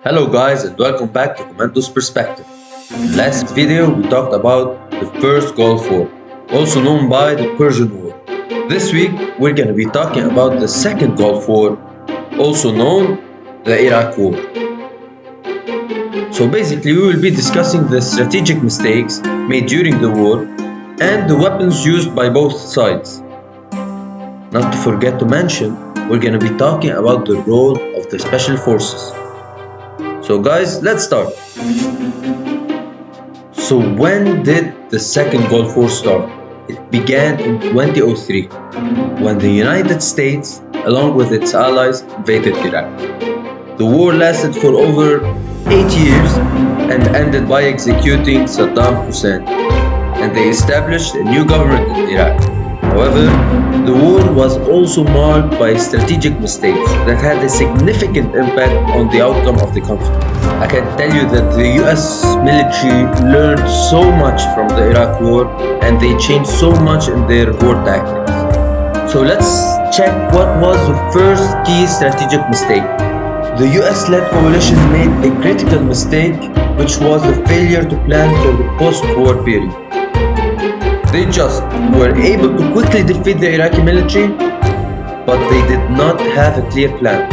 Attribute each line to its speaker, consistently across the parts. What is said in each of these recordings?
Speaker 1: Hello guys and welcome back to Commando's Perspective. In last video we talked about the first Gulf War, also known by the Persian War. This week we're going to be talking about the second Gulf War, also known the Iraq War. So basically we will be discussing the strategic mistakes made during the war and the weapons used by both sides. Not to forget to mention, we're going to be talking about the role of the special forces. So guys, let's start. So when did the second Gulf War start? It began in 2003 when the United States, along with its allies, invaded Iraq. The war lasted for over 8 years and ended by executing Saddam Hussein, and they established a new government in Iraq. However, the war was also marked by strategic mistakes that had a significant impact on the outcome of the conflict. I can tell you that the US military learned so much from the Iraq war and they changed so much in their war tactics. So let's check what was the first key strategic mistake. The US-led coalition made a critical mistake, which was the failure to plan for the post-war period. They just were able to quickly defeat the Iraqi military, but they did not have a clear plan.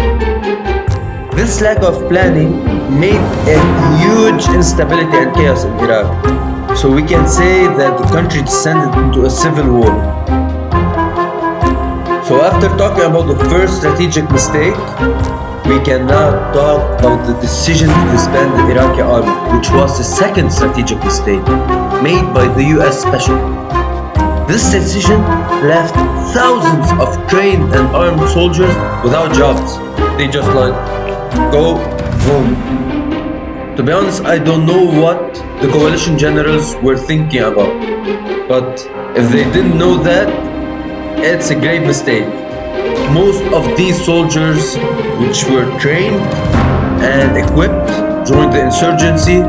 Speaker 1: This lack of planning made a huge instability and chaos in Iraq. So we can say that the country descended into a civil war. So after talking about the first strategic mistake, we can now talk about the decision to disband the Iraqi army, which was the second strategic mistake made by the US Special. This decision left thousands of trained and armed soldiers without jobs. They just go home. To be honest, I don't know what the coalition generals were thinking about. But if they didn't know that, it's a grave mistake. Most of these soldiers, which were trained and equipped, joined the insurgency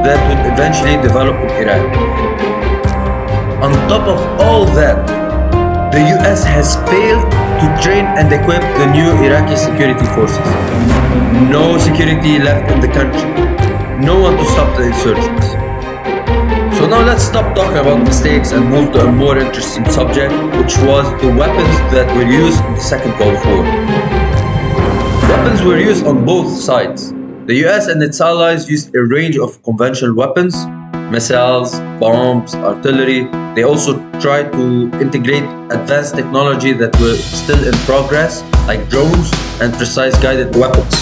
Speaker 1: that would eventually develop in Iraq. On top of all that, the US has failed to train and equip the new Iraqi security forces. No security left in the country. No one to stop the insurgents. So now let's stop talking about mistakes and move to a more interesting subject, which was the weapons that were used in the second Gulf War. Weapons were used on both sides. The US and its allies used a range of conventional weapons, missiles, bombs, artillery. They also tried to integrate advanced technology that were still in progress, like drones and precise guided weapons.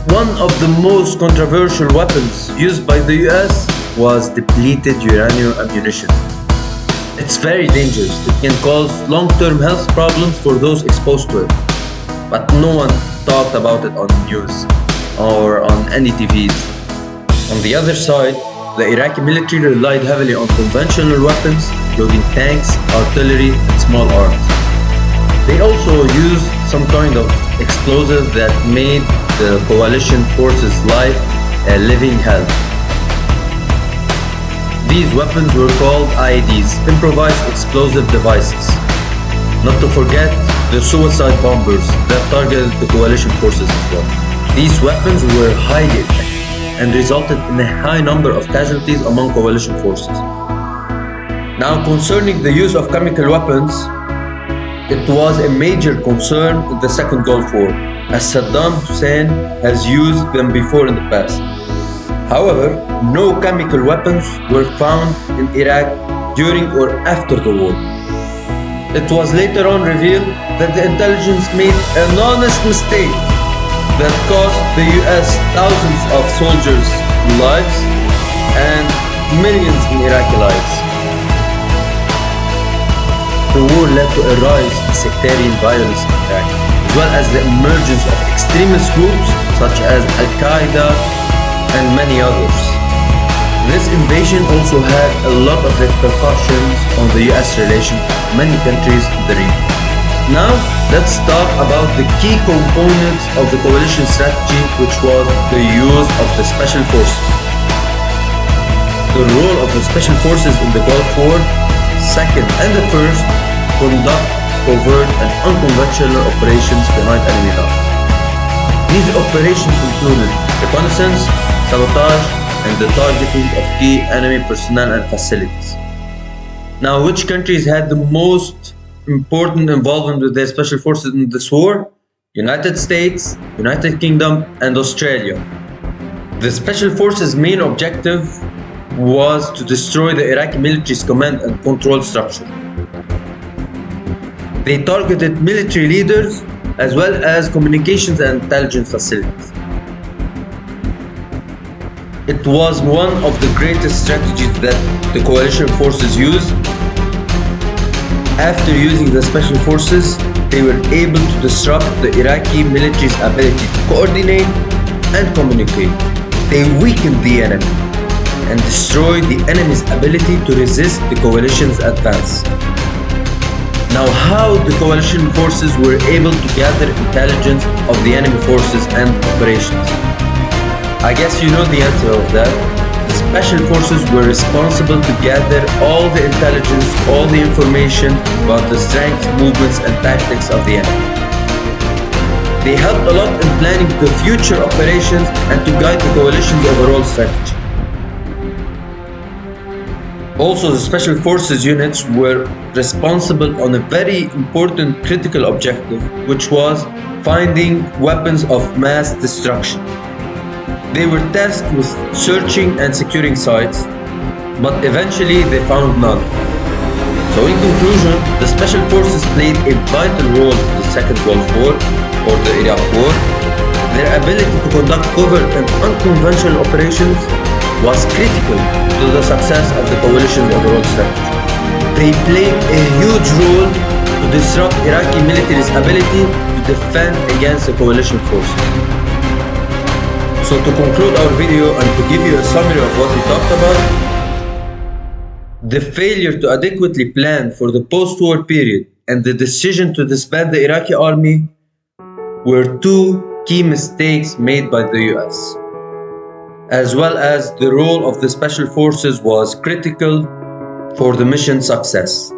Speaker 1: One of the most controversial weapons used by the US was depleted uranium ammunition. It's very dangerous. It can cause long-term health problems for those exposed to it. But no one talked about it on the news or on any TVs. On the other side, the Iraqi military relied heavily on conventional weapons, including tanks, artillery, and small arms. They also used some kind of explosive that made the coalition forces' life a living hell. These weapons were called IEDs, improvised explosive devices. Not to forget the suicide bombers that targeted the coalition forces as well. These weapons were highly effective and resulted in a high number of casualties among coalition forces. Now, concerning the use of chemical weapons, it was a major concern in the second Gulf War, as Saddam Hussein has used them before in the past. However, no chemical weapons were found in Iraq during or after the war. It was later on revealed that the intelligence made an honest mistake that cost the US thousands of soldiers' lives and millions in Iraqi lives. The war led to a rise in sectarian violence in Iraq, as well as the emergence of extremist groups such as Al-Qaeda and many others. This invasion also had a lot of repercussions on the US relations with many countries in the region. Now, let's talk about the key components of the coalition strategy, which was the use of the special forces. The role of the special forces in the Gulf War, second and the first, conduct covert and unconventional operations behind enemy lines. These operations included reconnaissance, sabotage, and the targeting of key enemy personnel and facilities. Now, which countries had the most important involvement with their special forces in this war? United States, United Kingdom, and Australia. The special forces' main objective was to destroy the Iraqi military's command and control structure. They targeted military leaders as well as communications and intelligence facilities. It was one of the greatest strategies that the coalition forces used. After using the special forces, they were able to disrupt the Iraqi military's ability to coordinate and communicate. They weakened the enemy and destroyed the enemy's ability to resist the coalition's advance. Now, how the coalition forces were able to gather intelligence of the enemy forces and operations? I guess you know the answer of that. The special forces were responsible to gather all the intelligence, all the information about the strengths, movements, and tactics of the enemy. They helped a lot in planning the future operations and to guide the coalition's overall strategy. Also, the special forces units were responsible on a very important critical objective, which was finding weapons of mass destruction. They were tasked with searching and securing sites, but eventually they found none. So in conclusion, the special forces played a vital role in the Second Gulf War or the Iraq War. Their ability to conduct covert and unconventional operations was critical to the success of the coalition's overall strategy. They played a huge role to disrupt Iraqi military's ability to defend against the coalition forces. So to conclude our video and to give you a summary of what we talked about, the failure to adequately plan for the post-war period and the decision to disband the Iraqi army were two key mistakes made by the US, as well as the role of the special forces was critical for the mission success.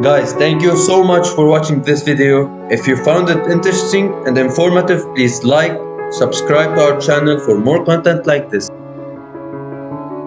Speaker 1: Guys, thank you so much for watching this video. If you found it interesting and informative, please like, subscribe to our channel for more content like this.